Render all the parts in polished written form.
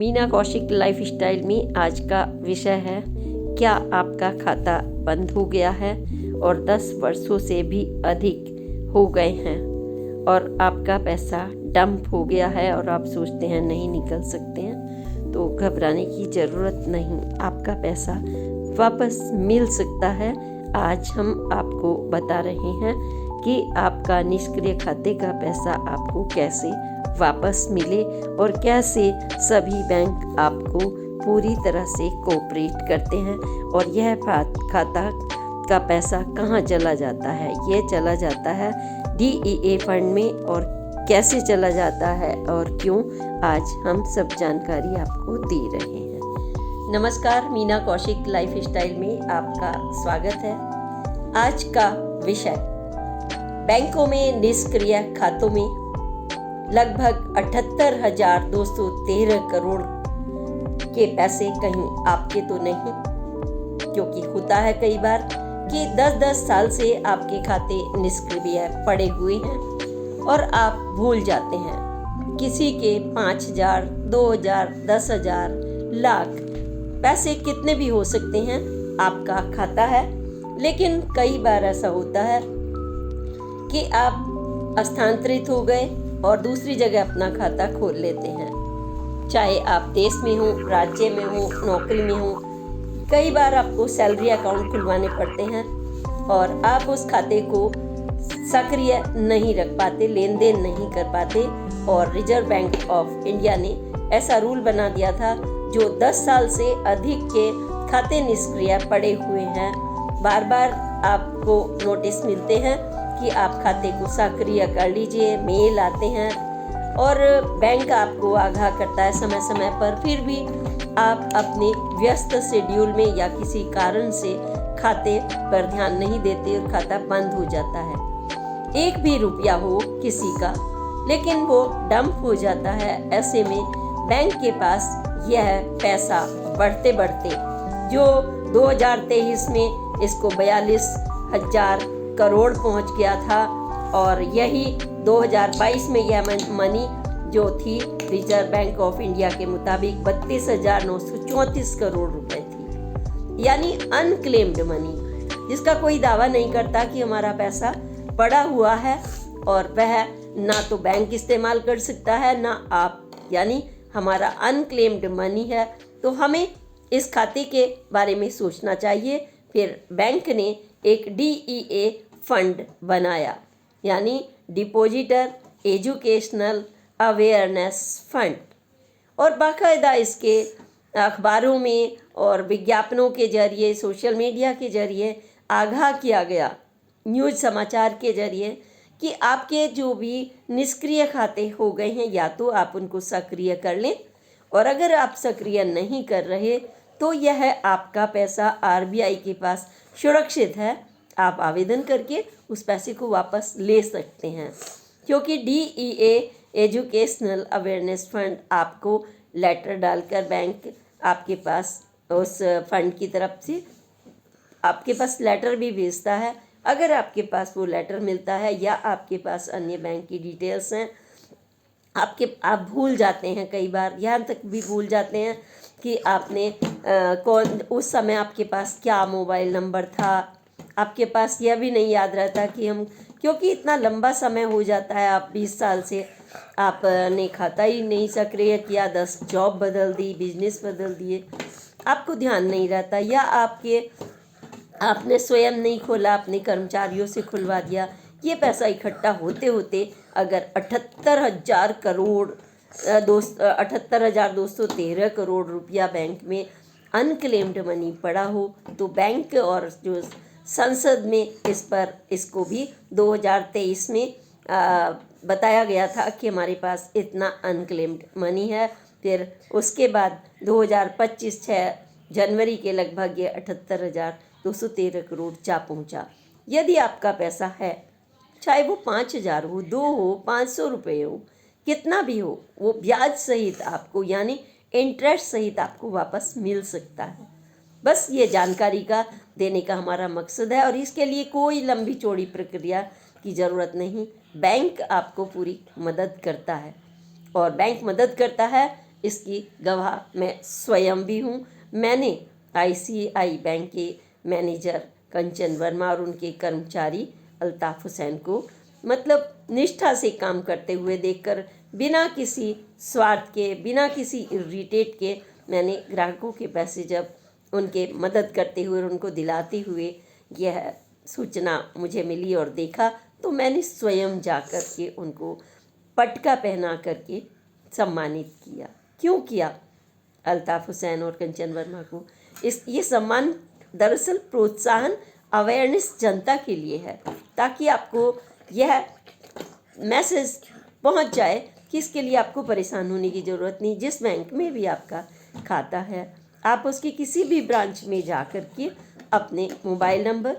Meena Kaushik lifestyle में आज का विषय है, क्या आपका खाता बंद हो गया है और 10 वर्षों से भी अधिक हो गए हैं और आपका पैसा डंप हो गया है और आप सोचते हैं नहीं निकल सकते हैं, तो घबराने की ज़रूरत नहीं। आपका पैसा वापस मिल सकता है। आज हम आपको बता रहे हैं कि आपका निष्क्रिय खाते का पैसा आपको कैसे वापस मिले और कैसे सभी बैंक आपको पूरी तरह से कोऑपरेट करते हैं और यह खाता का पैसा कहाँ चला जाता है। ये चला जाता है DEA फंड में, और कैसे चला जाता है और क्यों, आज हम सब जानकारी आपको दे रहे हैं। नमस्कार, मीना कौशिक लाइफस्टाइल में आपका स्वागत है। आज का विषय, बैंकों में निष्क्रिय खातों में लगभग 78,213 करोड़ के पैसे कहीं आपके तो नहीं, क्योंकि होता है कई बार कि 10-10 साल से आपके खाते निष्क्रिय पड़े हुए हैं और आप भूल जाते हैं। किसी के 5,000, 2,000, 10,000, लाख पैसे कितने भी हो सकते हैं, आपका खाता है। लेकिन कई बार ऐसा होता है कि आप स्थानांतरित हो गए और दूसरी जगह अपना खाता खोल लेते हैं। चाहे आप देश में हो, राज्य में हो, नौकरी में हो, कई बार आपको सैलरी अकाउंट खुलवाने पड़ते हैं और आप उस खाते को सक्रिय नहीं रख पाते, लेन देन नहीं कर पाते। और रिजर्व बैंक ऑफ इंडिया ने ऐसा रूल बना दिया था, जो 10 साल से अधिक के खाते निष्क्रिय पड़े हुए हैं, बार बार आपको नोटिस मिलते हैं कि आप खाते को सक्रिय कर लीजिए, मेल आते हैं और बैंक आपको आगाह करता है समय समय पर। फिर भी आप अपने व्यस्त शेड्यूल में या किसी कारण से खाते पर ध्यान नहीं देते और खाता बंद हो जाता है। एक भी रुपया हो किसी का, लेकिन वो डंप हो जाता है। ऐसे में बैंक के पास यह पैसा बढ़ते बढ़ते, जो 2023 में इसको 42,000 करोड़ पहुंच गया था, और यही 2022 में यह मनी जो थी रिजर्व बैंक ऑफ इंडिया के मुताबिक 32,934 करोड़ रुपए थी। यानी अनक्लेम्ड मनी, जिसका कोई दावा नहीं करता कि हमारा पैसा पड़ा हुआ है और वह ना तो बैंक इस्तेमाल कर सकता है ना आप, यानी हमारा अनक्लेम्ड मनी है। तो हमें इस खाते के बारे में सोचना चाहिए। फिर बैंक ने एक DEA फंड बनाया, यानी डिपॉजिटर एजुकेशनल अवेयरनेस फंड, और बाकायदा इसके अखबारों में और विज्ञापनों के जरिए, सोशल मीडिया के जरिए आगाह किया गया, न्यूज़ समाचार के जरिए, कि आपके जो भी निष्क्रिय खाते हो गए हैं, या तो आप उनको सक्रिय कर लें, और अगर आप सक्रिय नहीं कर रहे तो यह आपका पैसा RBI के पास सुरक्षित है। आप आवेदन करके उस पैसे को वापस ले सकते हैं, क्योंकि DEA एजुकेशनल अवेयरनेस फंड आपको लेटर डालकर बैंक आपके पास उस फंड की तरफ से आपके पास लेटर भी भेजता है। अगर आपके पास वो लेटर मिलता है या आपके पास अन्य बैंक की डिटेल्स हैं, आप भूल जाते हैं, कई बार यहाँ तक भी भूल जाते हैं कि आपने कौन उस समय आपके पास क्या मोबाइल नंबर था। आपके पास यह भी नहीं याद रहता कि क्योंकि इतना लंबा समय हो जाता है, आप 20 साल से आपने खाता ही नहीं सक्रिय किया, 10 जॉब बदल दी, बिजनेस बदल दिए, आपको ध्यान नहीं रहता, या आपने स्वयं नहीं खोला, अपने कर्मचारियों से खुलवा दिया। ये पैसा इकट्ठा होते होते अगर 78,213 करोड़ रुपया बैंक में अनक्लेम्ड मनी पड़ा हो, तो बैंक और जो संसद में इसको भी 2023 में बताया गया था कि हमारे पास इतना अनक्लेम्ड मनी है। फिर उसके बाद 2025 6 जनवरी के लगभग ये 78,213 करोड़ जा पहुंचा। यदि आपका पैसा है, चाहे वो 5,000 हो, 2 हो, 500 रुपये हो, कितना भी हो, वो ब्याज सहित आपको, यानी इंटरेस्ट सहित आपको वापस मिल सकता है। बस ये जानकारी का देने का हमारा मकसद है, और इसके लिए कोई लंबी चौड़ी प्रक्रिया की ज़रूरत नहीं। बैंक आपको पूरी मदद करता है, और बैंक मदद करता है इसकी गवाह मैं स्वयं भी हूँ। मैंने आईसीआई बैंक के मैनेजर कंचन वर्मा और उनके कर्मचारी अल्ताफ़ हुसैन को मतलब निष्ठा से काम करते हुए देखकर बिना किसी स्वार्थ के, बिना किसी इरिटेट के, मैंने ग्राहकों के पैसे जब उनके मदद करते हुए और उनको दिलाते हुए यह सूचना मुझे मिली और देखा, तो मैंने स्वयं जाकर के उनको पटका पहना करके सम्मानित किया। क्यों किया? अल्ताफ़ हुसैन और कंचन वर्मा को ये सम्मान दरअसल प्रोत्साहन, अवेयरनेस जनता के लिए है, ताकि आपको यह मैसेज पहुंच जाए कि इसके लिए आपको परेशान होने की ज़रूरत नहीं। जिस बैंक में भी आपका खाता है, आप उसकी किसी भी ब्रांच में जा कर के अपने मोबाइल नंबर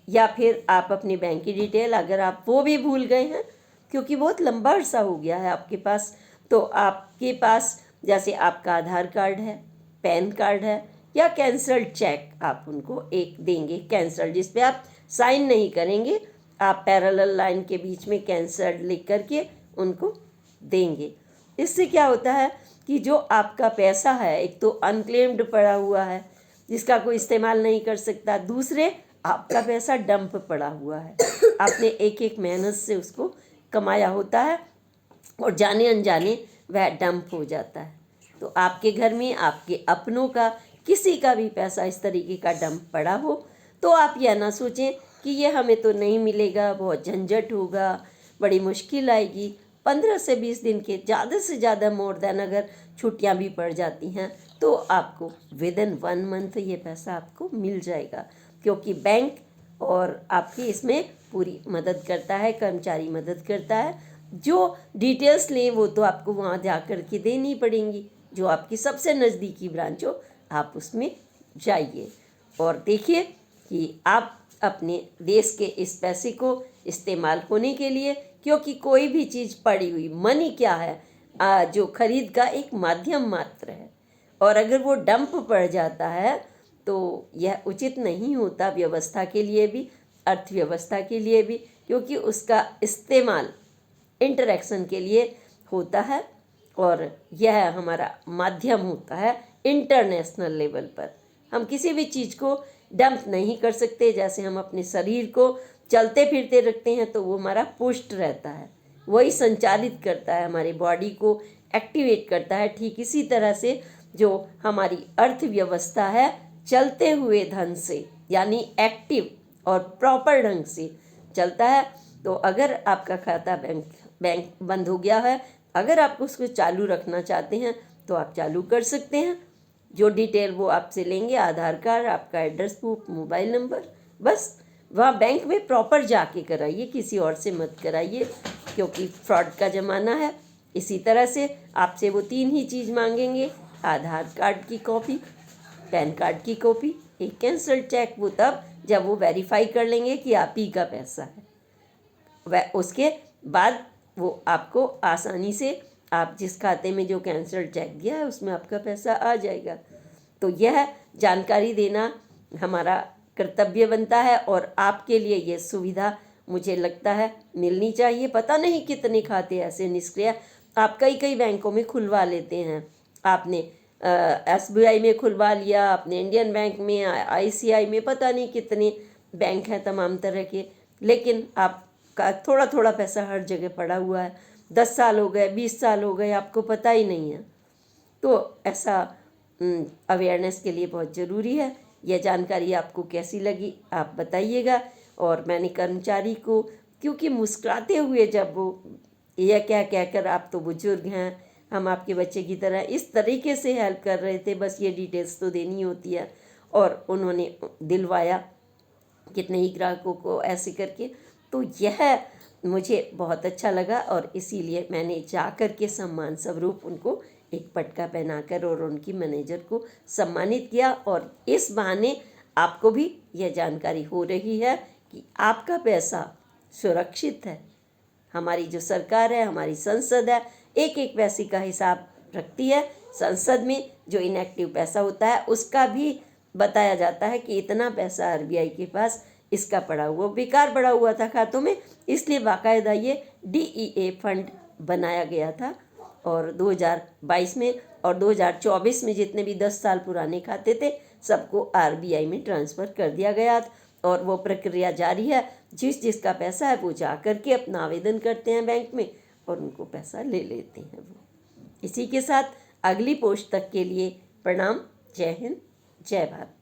या फिर आप अपनी बैंक की डिटेल, अगर आप वो भी भूल गए हैं क्योंकि बहुत लंबा अरसा हो गया है आपके पास, तो आपके पास जैसे आपका आधार कार्ड है, पैन कार्ड है या कैंसल्ड चेक आप उनको एक देंगे, कैंसल्ड, जिस पे आप साइन नहीं करेंगे, आप पैरेलल लाइन के बीच में कैंसल्ड लिख करके उनको देंगे। इससे क्या होता है कि जो आपका पैसा है, एक तो अनक्लेम्ड पड़ा हुआ है जिसका कोई इस्तेमाल नहीं कर सकता, दूसरे आपका पैसा डंप पड़ा हुआ है, आपने एक एक मेहनत से उसको कमाया होता है और जाने अनजाने वह डंप हो जाता है। तो आपके घर में आपके अपनों का किसी का भी पैसा इस तरीके का डंप पड़ा हो तो आप यह ना सोचें कि ये हमें तो नहीं मिलेगा, बहुत झंझट होगा, बड़ी मुश्किल आएगी। 15 से 20 दिन के ज़्यादा से ज़्यादा मोर देन अगर छुट्टियां भी पड़ जाती हैं तो आपको विद इन 1 मंथ ये पैसा आपको मिल जाएगा, क्योंकि बैंक और आपकी इसमें पूरी मदद करता है, कर्मचारी मदद करता है। जो डिटेल्स लें वो तो आपको वहाँ जा कर के देनी पड़ेंगी, जो आपकी सबसे नज़दीकी ब्रांच हो आप उसमें जाइए और देखिए कि आप अपने देश के इस पैसे को इस्तेमाल होने के लिए, क्योंकि कोई भी चीज़ पड़ी हुई, मनी क्या है, जो खरीद का एक माध्यम मात्र है, और अगर वो डंप पड़ जाता है तो यह उचित नहीं होता व्यवस्था के लिए भी, अर्थव्यवस्था के लिए भी, क्योंकि उसका इस्तेमाल इंटरेक्शन के लिए होता है और यह हमारा माध्यम होता है इंटरनेशनल लेवल पर। हम किसी भी चीज़ को डंप नहीं कर सकते। जैसे हम अपने शरीर को चलते फिरते रखते हैं तो वो हमारा पुष्ट रहता है, वही संचालित करता है, हमारी बॉडी को एक्टिवेट करता है। ठीक इसी तरह से जो हमारी अर्थव्यवस्था है चलते हुए धन से, यानी एक्टिव और प्रॉपर ढंग से चलता है। तो अगर आपका खाता बैंक बंद हो गया है, अगर आप उसको चालू रखना चाहते हैं तो आप चालू कर सकते हैं। जो डिटेल वो आपसे लेंगे, आधार कार्ड, आपका एड्रेस प्रूफ, मोबाइल नंबर, बस वहाँ बैंक में प्रॉपर जाके कराइए, किसी और से मत कराइए, क्योंकि फ्रॉड का ज़माना है। इसी तरह से आपसे वो 3 ही चीज़ मांगेंगे, आधार कार्ड की कॉपी, पैन कार्ड की कॉपी, एक कैंसल्ड चेक, वो तब जब वो वेरीफाई कर लेंगे कि आप ही का पैसा है। वह उसके बाद वो आपको आसानी से, आप जिस खाते में जो कैंसल्ड चेक दिया है उसमें आपका पैसा आ जाएगा। तो यह जानकारी देना हमारा कर्तव्य बनता है और आपके लिए ये सुविधा मुझे लगता है मिलनी चाहिए। पता नहीं कितने खाते ऐसे निष्क्रिय आप कई बैंकों में खुलवा लेते हैं। आपने SBI में खुलवा लिया, आपने इंडियन बैंक में, ICI में, पता नहीं कितने बैंक हैं तमाम तरह के, लेकिन आपका थोड़ा थोड़ा पैसा हर जगह पड़ा हुआ है। 10 साल हो गए, 20 साल हो गए, आपको पता ही नहीं है। तो ऐसा अवेयरनेस के लिए बहुत ज़रूरी है। यह जानकारी आपको कैसी लगी आप बताइएगा। और मैंने कर्मचारी को, क्योंकि मुस्कुराते हुए जब वो यह कहकर आप तो बुजुर्ग हैं, हम आपके बच्चे की तरह, इस तरीके से हेल्प कर रहे थे, बस ये डिटेल्स तो देनी होती है, और उन्होंने दिलवाया कितने ही ग्राहकों को ऐसे करके। तो यह मुझे बहुत अच्छा लगा और इसीलिए मैंने जा कर के सम्मान स्वरूप उनको एक पटका पहनाकर और उनकी मैनेजर को सम्मानित किया। और इस बहाने आपको भी यह जानकारी हो रही है कि आपका पैसा सुरक्षित है। हमारी जो सरकार है, हमारी संसद है, एक एक पैसे का हिसाब रखती है। संसद में जो इनएक्टिव पैसा होता है उसका भी बताया जाता है कि इतना पैसा RBI के पास इसका पड़ा हुआ, बेकार पड़ा हुआ था खातों में, इसलिए बाकायदा ये DEA फंड बनाया गया था और 2022 में और 2024 में जितने भी 10 साल पुराने खाते थे सबको आरबीआई में ट्रांसफ़र कर दिया गया और वो प्रक्रिया जारी है। जिस जिसका पैसा है वो जा कर के अपना आवेदन करते हैं बैंक में और उनको पैसा ले लेते हैं वो। इसी के साथ अगली पोस्ट तक के लिए प्रणाम। जय हिंद, जय भारत।